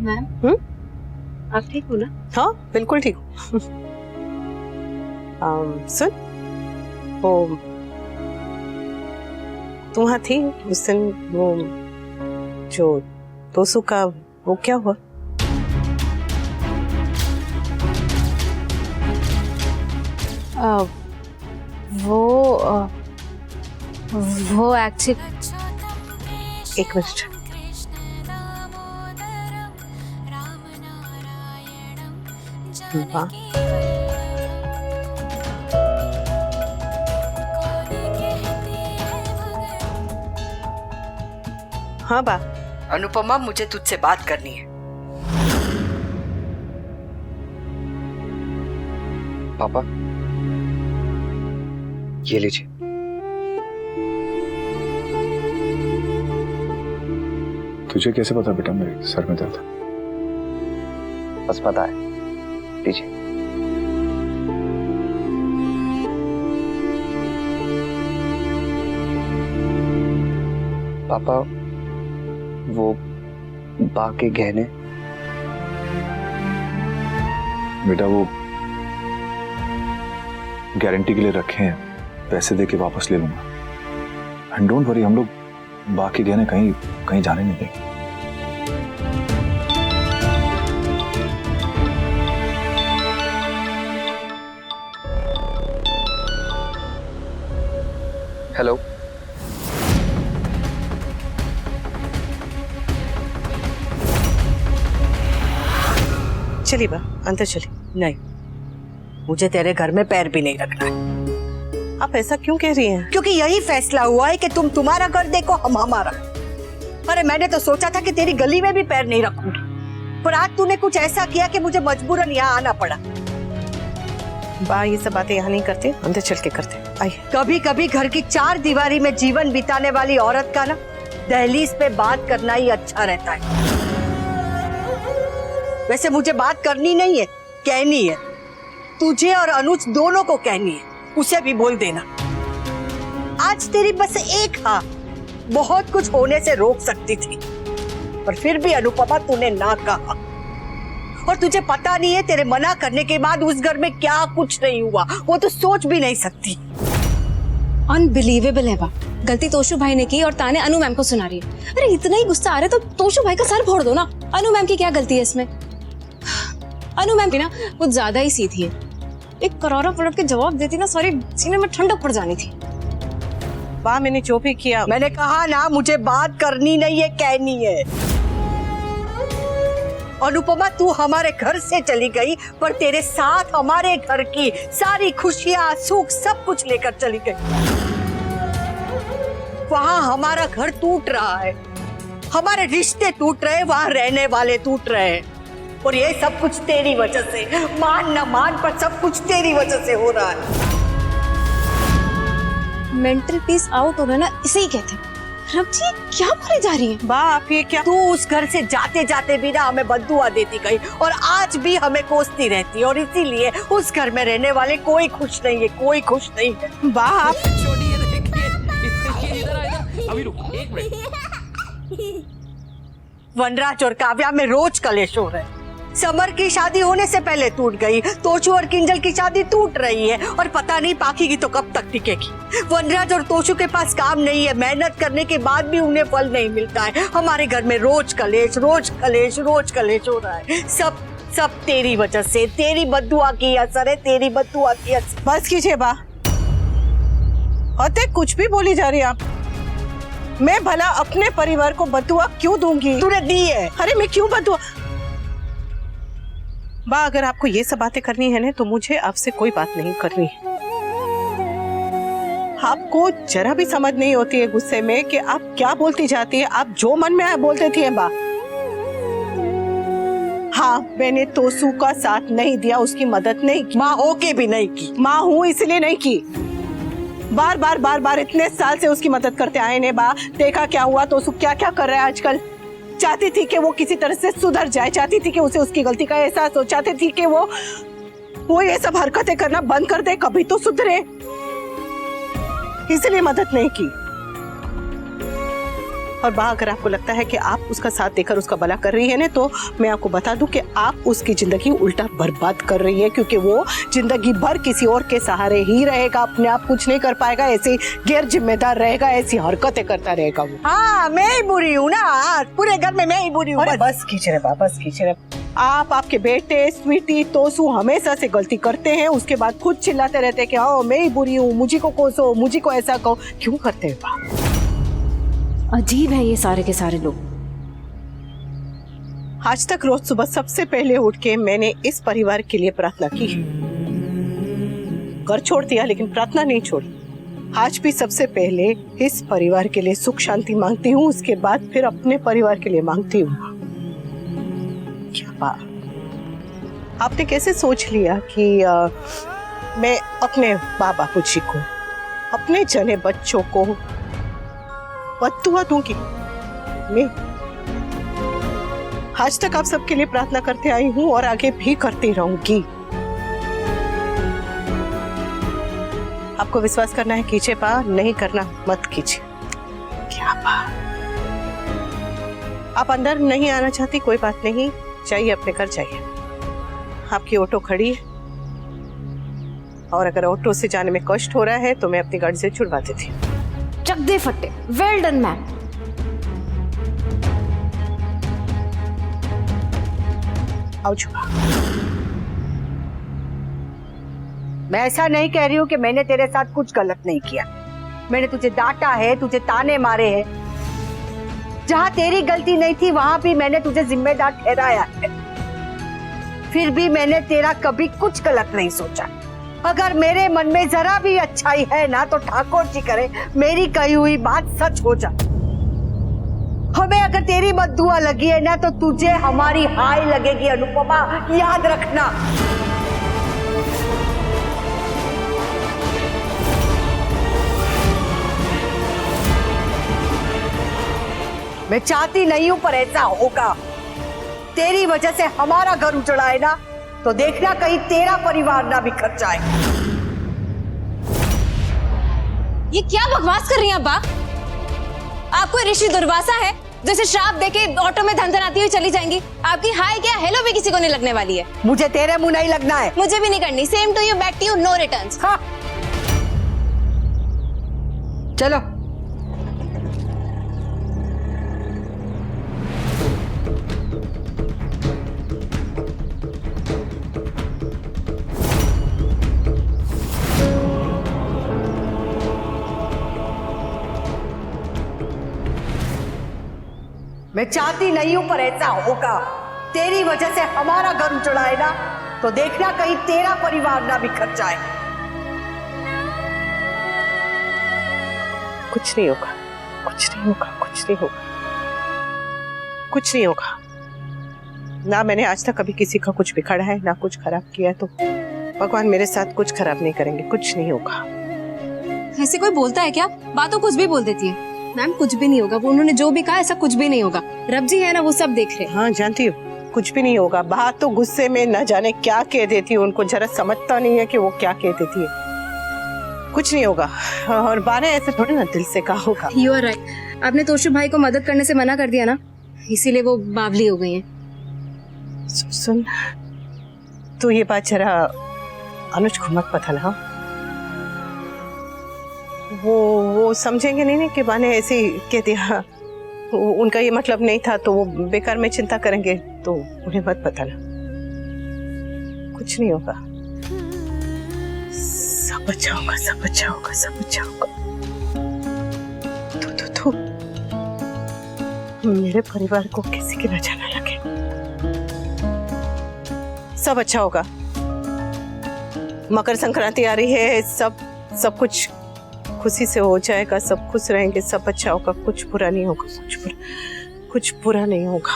Ma'am आप ठीक हो ना? हाँ बिल्कुल ठीक हूँ। सुन, वो तू वहाँ थी उस दिन, वो जो तोसू का वो क्या हुआ? वो एक्चुअली एक मिनट। हाँ बा। अनुपमा, मुझे तुझसे बात करनी है। पापा ये लीजिए। तुझे कैसे पता बेटा मेरे सर में दर्द? बस पता है, लीजिए। पापा वो बा के गहने। बेटा वो गारंटी के लिए रखे हैं, पैसे देके वापस ले लूंगा। एंड डोंट वरी, हम लोग बाकी गहने कहीं कहीं जाने नहीं देंगे। हेलो, चलिए बा, अंदर चलिए। नहीं, मुझे तेरे घर में पैर भी नहीं रखना है। आप ऐसा क्यों कह रही हैं? क्योंकि यही फैसला हुआ है कि तुम तुम्हारा घर देखो, हम हमारा। अरे मैंने तो सोचा था कि तेरी गली में भी पैर नहीं रखूंगी, पर आज तूने कुछ ऐसा किया कि मुझे मजबूरन यहाँ आना पड़ा। बा ये सब बातें यहाँ नहीं करते, अंदर चल के करते। आइए। कभी कभी घर की चार दीवारी में जीवन बिताने वाली औरत का ना दहलीज पे बात करना ही अच्छा रहता है। वैसे मुझे बात करनी नहीं है, कहनी है। तुझे और अनुज दोनों को कहनी है, उसे भी बोल देना। आज तेरी बस एक हाँ बहुत कुछ होने से रोक सकती थी, पर फिर भी अनुपमा तूने ना कहा। और तुझे पता नहीं है तेरे मना करने के बाद उस घर में क्या कुछ नहीं हुआ, वो तो सोच भी नहीं सकती। अनबिलीवेबल है बा, गलती तोशु भाई ने की और ताने अनु मैम को सुना रही है। अरे इतना ही गुस्सा आ रहा है तो तोशु भाई का सर फोड़ दो ना। अनु मैम की क्या गलती है इसमें? अनु मैम की ना कुछ ज्यादा ही सीधी है, एक करारा पलट के जवाब देती ना सारी सीने में ठंडक पड़ जानी थी। बा मैंने जो भी किया, मैंने कहा ना मुझे बात करनी नहीं है, कहनी है। अनुपमा तू हमारे घर से चली गई, पर तेरे साथ हमारे घर की सारी खुशियां सुख सब कुछ लेकर चली गई। वहां हमारा घर टूट रहा है, हमारे रिश्ते टूट रहे, वहां रहने वाले टूट रहे हैं, और ये सब कुछ तेरी वजह से, मान न मान पर सब कुछ तेरी वजह से हो रहा है। मेंटल पीस आउट होना ना इसे ही कहते हैं। रब जी क्या बोले जा रही है? बा आप ये क्या? तू उस घर से जाते जाते भी ना हमें बद्दुआ देती गई, और आज भी हमें कोसती रहती, और इसीलिए उस घर में रहने वाले कोई खुश नहीं है, कोई खुश नहीं है। बा आप अभी रुक एक मिनट। वनराज और काव्या में रोज कलेश हो रहे हैं। समर की शादी होने से पहले टूट गई, तोशु और किंजल की शादी टूट रही है, और पता नहीं पाखी की तो कब तक टिकेगी। वनराज और तोशु के पास काम नहीं है, मेहनत करने के बाद भी उन्हें फल नहीं मिलता है। हमारे घर में रोज कलेश, रोज कलेश, रोज कलेश हो रहा है। सब तेरी वजह से, तेरी बद्दुआ की असर है, तेरी बद्दुआ की असर। बस कीजिए बा, होते कुछ भी बोली जा रही है आप। मैं भला अपने परिवार को बद्दुआ क्यों दूंगी? तूने दी है। अरे मैं क्यों बद्दुआ? बा अगर आपको ये सब बातें करनी है ना तो मुझे आपसे कोई बात नहीं करनी है। आपको जरा भी समझ नहीं होती है गुस्से में कि आप क्या बोलती जाती है। आप जो मन में आया बोलते थे बा। हाँ मैंने तोसू का साथ नहीं दिया, उसकी मदद नहीं की, माँ होके भी नहीं की। माँ हूँ इसलिए नहीं की। बार बार इतने साल से उसकी मदद करते आए ने बा, देखा क्या हुआ तोसू क्या क्या कर रहा है आजकल। चाहती थी कि वो किसी तरह से सुधर जाए, चाहती थी कि उसे उसकी गलती का एहसास हो, चाहती थी कि वो ये सब हरकतें करना बंद कर दे, कभी तो सुधरे, इसलिए मदद नहीं की। और बा अगर आपको लगता है कि आप उसका साथ देकर उसका भला कर रही है ना, तो मैं आपको बता दूं कि आप उसकी जिंदगी उल्टा बर्बाद कर रही है, क्योंकि वो जिंदगी भर किसी और के सहारे ही रहेगा, अपने आप कुछ नहीं कर पाएगा, ऐसे गैर जिम्मेदार रहेगा, ऐसी हरकतें करता रहेगा वो। हाँ, मैं ही बुरी हूँ ना, पूरे घर में मैं ही बुरी हूँ। बस कीजिए बा, बस कीजिए। आप, आपके बेटे, स्वीटी, तोसू हमेशा से गलती करते हैं, उसके बाद खुद चिल्लाते रहते हैं कि हाँ मैं ही बुरी हूँ, मुझे को कोसो, मुझे को ऐसा कहो। क्यों करते हैं बा? अजीब है ये सारे के सारे लोग। आज तक रोज सुबह सबसे पहले उठ के मैंने इस परिवार के लिए प्रार्थना की। घर छोड़ दिया लेकिन प्रार्थना नहीं छोड़ी। आज भी सबसे पहले इस परिवार के लिए सुख शांति मांगती हूँ, उसके बाद फिर अपने परिवार के लिए मांगती हूँ। क्या बात, आपने कैसे सोच लिया कि मैं अपने बाबा जी को, अपने जने बच्चों को बद्दुआ दूंगी? मैं आज तक आप सबके लिए प्रार्थना करते आई हूँ और आगे भी करती रहूंगी। आपको विश्वास करना है कीजिए बा, नहीं करना मत कीजिए। क्या बा, आप अंदर नहीं आना चाहती, कोई बात नहीं, जाइए अपने घर जाइए। आपकी ऑटो खड़ी है और अगर ऑटो से जाने में कष्ट हो रहा है तो मैं अपनी गाड़ी से छुड़वा देती हूँ। चक दे फट्टे। Well done ma'am. आओ छुपा। मैं ऐसा नहीं कह रही हूँ कि मैंने तेरे साथ कुछ गलत नहीं किया। मैंने तुझे डांटा है, तुझे ताने मारे हैं। जहाँ तेरी गलती नहीं थी वहां भी मैंने तुझे जिम्मेदार ठहराया है। फिर भी मैंने तेरा कभी कुछ गलत नहीं सोचा। अगर मेरे मन में जरा भी अच्छाई है ना तो ठाकुर जी करे मेरी कही हुई बात सच हो जाए। हमें अगर तेरी बद्दुआ लगी है ना तो तुझे हमारी हाय लगेगी अनुपमा, याद रखना। मैं चाहती नहीं हूं पर ऐसा होगा। तेरी वजह से हमारा घर उजड़ा है ना तो देखना कहीं तेरा परिवार ना बिखर जाए। ये क्या बकवास कर रही हैं अब्बा? आपको ऋषि दुर्वासा है जैसे श्राप देके ऑटो में धन धन आती हुई चली जाएंगी? आपकी हाय क्या हेलो भी किसी को नहीं लगने वाली है। मुझे तेरे मुंह नहीं लगना है। मुझे भी नहीं करनी। Same to you, back to you, no returns. हाँ। चलो मैं चाहती नहीं हूं पर ऐसा होगा। तेरी वजह से हमारा घर उजड़ा है ना तो देखना कहीं तेरा परिवार ना बिखर जाए। कुछ नहीं होगा, कुछ नहीं होगा, कुछ नहीं होगा, कुछ नहीं होगा। ना मैंने आज तक कभी किसी का कुछ बिगाड़ा है, ना कुछ खराब किया है, तो भगवान मेरे साथ कुछ खराब नहीं करेंगे। कुछ नहीं होगा। ऐसे कोई बोलता है क्या? बातों कुछ भी बोल देती है। मैम कुछ भी नहीं होगा, वो उन्होंने जो भी कहा ऐसा कुछ भी नहीं होगा। रब जी है ना, वो सब देख रहे। हाँ जानती हूँ, कुछ भी नहीं होगा। बात तो गुस्से में न जाने क्या कह देती है, उनको जरा समझता नहीं है कि वो क्या कह देती है। कुछ नहीं होगा और बारे ऐसे थोड़ी ना दिल से कहा होगा। You are right. आपने तोशु भाई को मदद करने से मना कर दिया ना, इसीलिए वो बावली हो गई हैं। सुन, तू ये बात जरा अनुज को मत पता ना। वो समझेंगे नहीं कि माने ऐसे कह दिया, उनका ये मतलब नहीं था, तो वो बेकार में चिंता करेंगे, तो उन्हें मत बताना। कुछ नहीं होगा, सब अच्छा होगा, सब अच्छा होगा, सब अच्छा होगा। तू मेरे परिवार को किसी की नजर न लगे। सब अच्छा होगा। मकर संक्रांति आ रही है, सब कुछ खुशी से हो जाएगा, सब खुश रहेंगे, सब अच्छा होगा, कुछ बुरा नहीं होगा, कुछ बुरा नहीं होगा।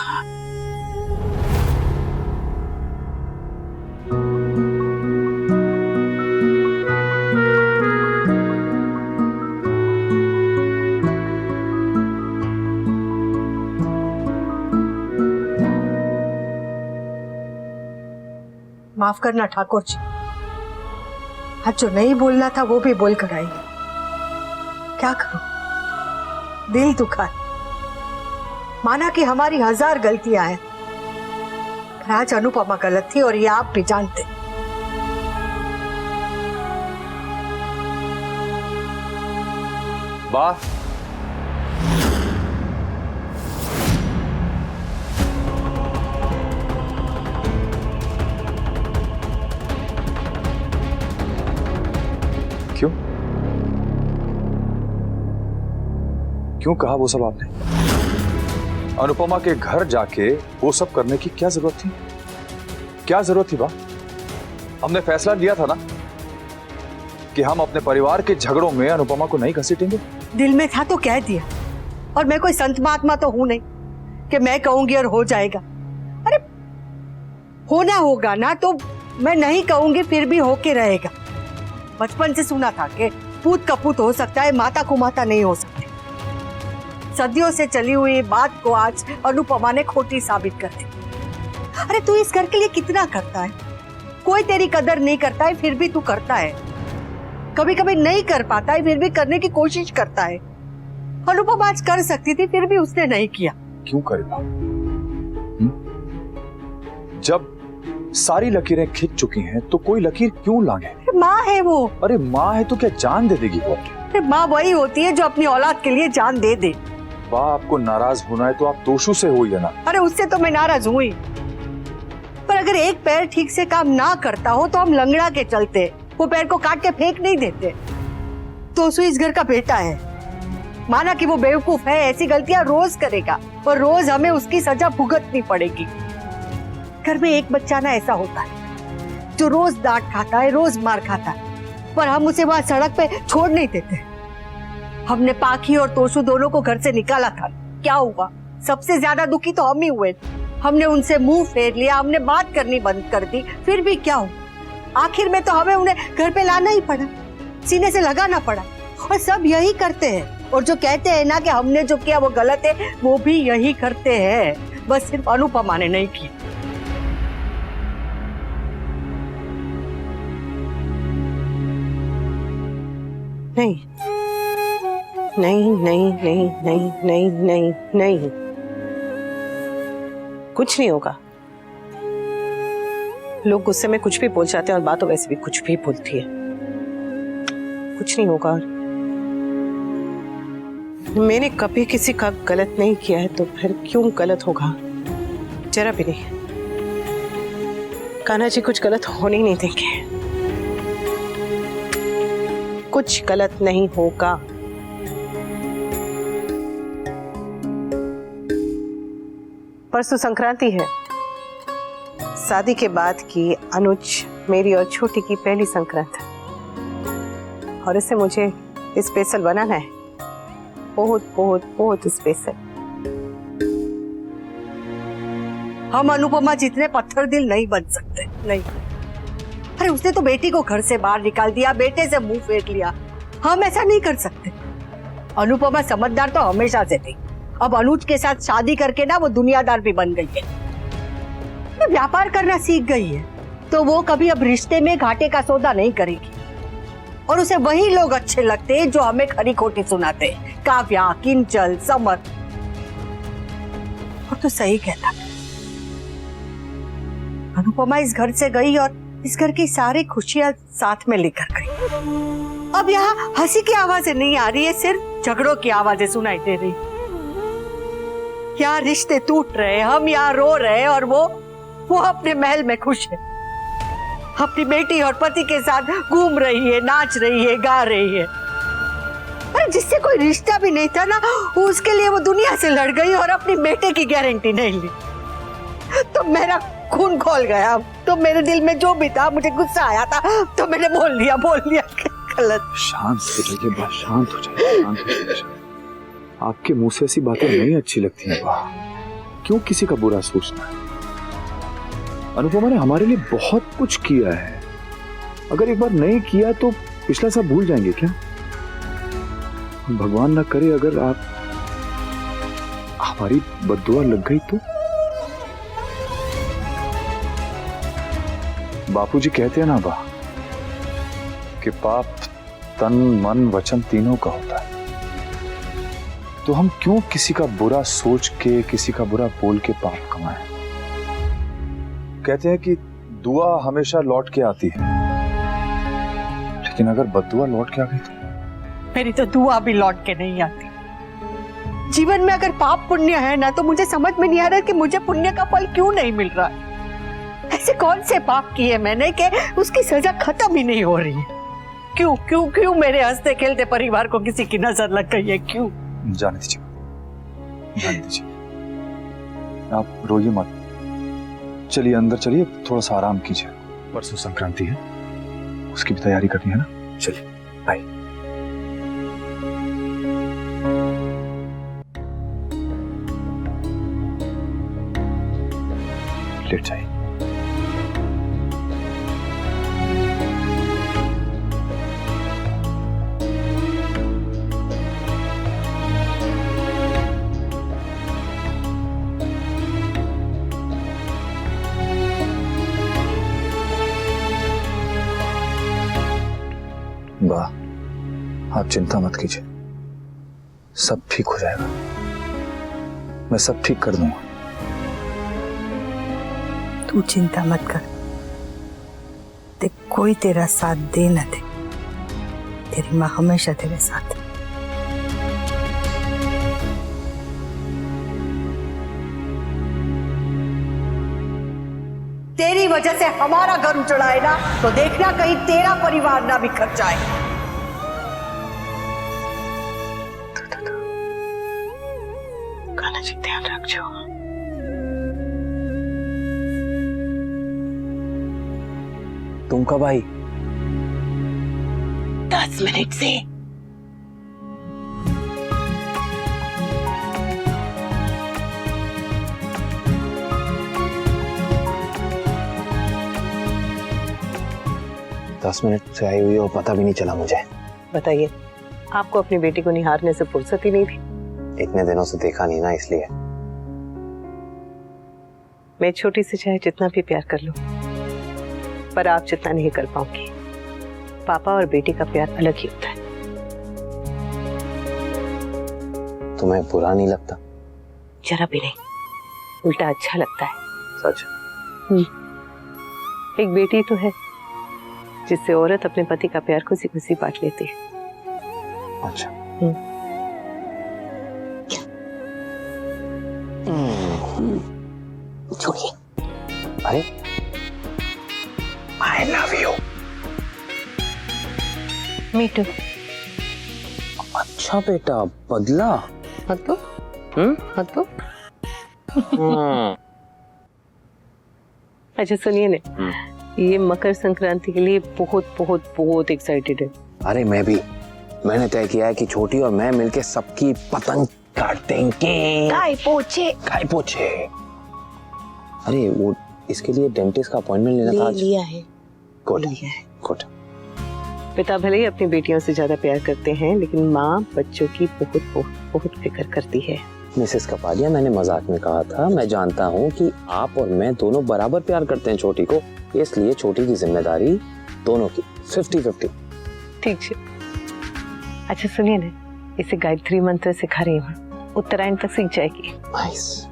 माफ करना ठाकुर जी, आज जो नहीं बोलना था वो भी बोल कर आई। क्या करूं, दिल दुखा है। माना कि हमारी 1000 गलतियां हैं, पर आज अनुपमा गलत थी और ये आप भी जानते। वाह, क्यों क्यों कहा वो सब आपने? अनुपमा के घर जाके वो सब करने की क्या जरूरत थी? क्या जरूरत थी बा? हमने फैसला लिया था ना कि हम अपने परिवार के झगड़ों में अनुपमा को नहीं घसीटेंगे। दिल में था तो कह दिया, और मैं कोई संत महात्मा तो हूं नहीं कि मैं कहूंगी और हो जाएगा। अरे होना होगा ना, तो मैं नहीं कहूंगी फिर भी होके रहेगा। बचपन से सुना था कि पूत कपूत हो सकता है, माता को माता नहीं हो सकती। सदियों से चली हुई बात को आज अनुपमा ने खोटी साबित कर दी। अरे तू इस घर के लिए कितना करता है, कोई तेरी कदर नहीं करता है, फिर भी तू करता है। कभी कभी नहीं कर पाता है, फिर भी करने की कोशिश करता है। अनुपमा आज कर सकती थी, फिर भी उसने नहीं किया। क्यों करेगा? जब सारी लकीरें खिंच चुकी हैं तो कोई लकीर क्यों लांघे? माँ है वो। अरे माँ है तो क्या जान दे देगी वो? अरे माँ वही होती है जो अपनी औलाद के लिए जान दे दे। वाह, आपको नाराज होना है तो आप तोशु से हो या ना। अरे उससे तो मैं नाराज हुई, पर अगर एक पैर ठीक से काम ना करता हो तो हम लंगड़ा के चलते, वो पैर को काट के फेंक नहीं देते। तोशु इस घर का बेटा है, माना कि वो बेवकूफ है, ऐसी गलतियां रोज करेगा और रोज हमें उसकी सजा भुगतनी पड़ेगी। घर में एक बच्चा ना ऐसा होता है जो रोज डांट खाता है, रोज मार खाता है, पर हम उसे वहां सड़क पे छोड़ नहीं देते। हमने पाखी और तोशु दोनों को घर से निकाला था, क्या हुआ? सबसे ज्यादा दुखी तो हम ही हुए। हमने उनसे मुंह फेर लिया, हमने बात करनी बंद कर दी, फिर भी क्या हुआ? आखिर में तो हमें उन्हें घर पे लाना ही पड़ा, सीने से लगाना पड़ा। और सब यही करते हैं, और जो कहते हैं ना कि हमने जो किया वो गलत है, वो भी यही करते हैं। बस सिर्फ अनुपमा ने नहीं किया। नहीं नहीं नहीं नहीं नहीं नहीं नहीं नहीं, कुछ नहीं होगा। लोग गुस्से में कुछ भी बोल जाते हैं और बातों वैसे भी कुछ भी बोलती है। कुछ नहीं होगा। मैंने कभी किसी का गलत नहीं किया है, तो फिर क्यों गलत होगा? जरा भी नहीं। कान्हा जी कुछ गलत होने ही नहीं देंगे। कुछ गलत नहीं होगा। परसों संक्रांति है, शादी के बाद की अनुज मेरी और छोटी की पहली संक्रांति, और इसे मुझे स्पेशल बनाना है, बहुत बहुत बहुत स्पेशल। हम अनुपमा जितने पत्थर दिल नहीं बन सकते, नहीं। अरे उसने तो बेटी को घर से बाहर निकाल दिया, बेटे से मुंह फेर लिया। हम ऐसा नहीं कर सकते। अनुपमा समझदार तो हमेशा से थी, अब अनुज के साथ शादी करके ना वो दुनियादार भी बन गई है, व्यापार करना सीख गई है, तो वो कभी अब रिश्ते में घाटे का सौदा नहीं करेगी। और उसे वही लोग अच्छे लगते हैं जो हमें खरी खोटी सुनाते हैं, काव्या, किंचल, समर। और तो सही कहता, अनुपमा इस घर से गई और इस घर की सारी खुशियां साथ में लेकर गई। अब यहाँ हंसी की आवाजें नहीं आ रही है, सिर्फ झगड़ों की आवाजें सुनाई दे रही। यहाँ रिश्ते टूट रहे, हम यहाँ रो रहे हैं, और वो अपने महल में खुश है, अपनी बेटी और पति के साथ घूम रही है, नाच रही है, गा रही है। अरे जिससे कोई रिश्ता भी नहीं था ना, उसके लिए वो दुनिया से लड़ गई और अपनी बेटे की गारंटी नहीं ली। तो मेरा खून खोल गया, तो मेरे दिल में जो भी था, मुझे गुस्सा आया था, तो मैंने बोल लिया गलत। शांत हो जाइए बा, शांत हो जाइए, शांत हो जाइए। आपके मुंह से ऐसी बातें नहीं अच्छी लगती हैं बा। क्यों किसी का बुरा सोचना है? अनुपमा ने हमारे लिए बहुत कुछ किया है, अगर एक बार नहीं किया तो पिछला सब भूल जाएंगे क्या? भगवान ना करे अगर आप हमारी बद्दुआ लग गई तो? बापूजी कहते हैं ना बा कि पाप तन मन वचन तीनों का होता है। तो हम क्यों किसी का बुरा सोच के, किसी का बुरा बोल के पाप कमाएं? कहते हैं कि दुआ हमेशा लौट के आती है, लेकिन अगर बद्दुआ लौट के आ गई तो? मेरी तो दुआ भी लौट के नहीं आती। जीवन में अगर पाप पुण्य है ना, तो मुझे समझ में नहीं आ रहा कि मुझे पुण्य का फल क्यों नहीं मिल रहा है। ऐसे कौन से पाप किए मैंने कि उसकी सजा खत्म ही नहीं हो रही है? क्यों क्यों क्यों मेरे हंसते खेलते परिवार को किसी की नजर लग गई है? क्यों? जाने दीजिए, जाने दीजिए, आप रोइए मत। चलिए अंदर चलिए, थोड़ा सा आराम कीजिए। परसों संक्रांति है, उसकी भी तैयारी करनी है ना। चलिए बाय। लेट जाइए। वाह, आप चिंता मत कीजिए, सब ठीक हो जाएगा। मैं सब ठीक कर दूंगा। तू चिंता मत कर, देख कोई तेरा साथ दे न दे, तेरी माँ हमेशा तेरे साथ है। तेरी वजह से हमारा घर उजड़ा है ना, तो देखना कहीं तेरा परिवार ना बिखर जाए। कान्हा जी ध्यान रखो। तुम कब आई? 10 मिनट से। दस मिनट से आई हुई और पता भी नहीं चला मुझे। बताइए, आपको अपनी बेटी को निहारने से फुर्सत ही नहीं थी? इतने दिनों से देखा नहीं ना, इसलिए। मैं छोटी से चाहे जितना भी प्यार कर लूं, पर आप जितना नहीं कर पाऊंगी। पापा और बेटी का प्यार अलग ही होता है। तुम्हें बुरा नहीं लगता? जरा भी नहीं, उल्टा अच्छा लगता है। सच? एक बेटी तो है जिससे औरत अपने पति का प्यार खुशी खुशी बांट लेती है। अच्छा। छोड़िए। अरे I love you. Me too. अच्छा बेटा, बदला? मत तो। अच्छा सुनिए ना, ये मकर संक्रांति के लिए बहुत बहुत बहुत एक्साइटेड है। अरे मैं भी। मैंने तय किया है कि छोटी और मैं मिलके सबकी पतंग काट देंगे। काय पोछे। अरे वो इसके लिए डेंटिस्ट का अपॉइंटमेंट लेना था। लिया है। Good good. पिता भले ही अपनी बेटियों से ज्यादा प्यार करते हैं, लेकिन माँ बच्चों की बहुत बहुत बहुत फिक्र करती है। मिसेस कपाडिया, मैंने मजाक में कहा था। मैं जानता हूँ कि आप और मैं दोनों बराबर प्यार करते हैं छोटी को, इसलिए छोटी की जिम्मेदारी दोनों की 50-50। ठीक है। अच्छा सुनिए ना, इसे गायत्री मंत्र सिखा रही हूँ, उत्तरायण तक सीख जाएगी। नाइस।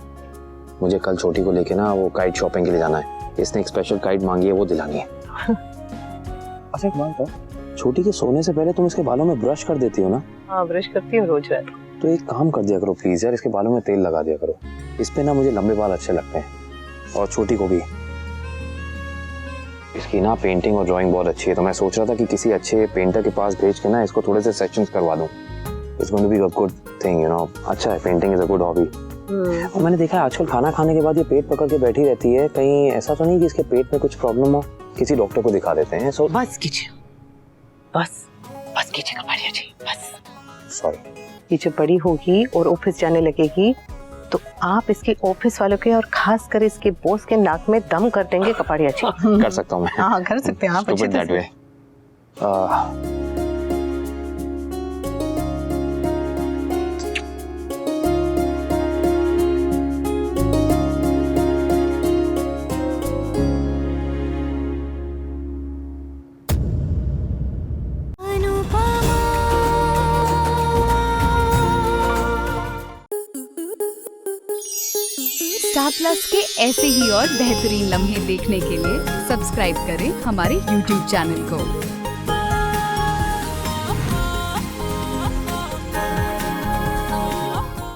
मुझे कल छोटी को लेके ना वो काइट शॉपिंग के लिए जाना है। इसने एक स्पेशल काइट मांगी है, वो दिलानी है। अच्छा एक बात बताओ, छोटी के सोने से पहले तुम इसके बालों में ब्रश कर देती हो ना? हाँ, ब्रश करती हूँ रोज रात। तो एक काम कर दिया करो प्लीज यार, इसके बालों में तेल लगा दिया करो। इस पे ना मुझे लंबे बाल अच्छे लगते हैं, और छोटी को भी। इसकी ना पेंटिंग और ड्राइंग बहुत अच्छी है, तो मैं सोच रहा था कि किसी अच्छे पेंटर के पास भेज के ना इसको थोड़े से सेशंस करवा दूं। It's going to be a good thing, you know. अच्छा है, painting is a good hobby. और मैंने देखा है आजकल खाना खाने के बाद ये पेट पकड़ के बैठी रहती है। कहीं ऐसा तो नहीं कि इसके पेट में कुछ प्रॉब्लम हो? किसी डॉक्टर को दिखा देते हैं। सो बस कीजिए, बस कीजिए कपाड़िया जी, बस। सॉरी। ये जब बड़ी होगी और ऑफिस जाने लगेगी, तो आप इसके ऑफिस वालों के और खास कर इसके बॉस के नाक में दम कर देंगे कपाड़िया जी। कर सकता हूँ मैं। हाँ कर सकते हैं आप अच्छे that way. ऐसे ही और बेहतरीन लम्हे देखने के लिए सब्सक्राइब करें हमारे YouTube चैनल को।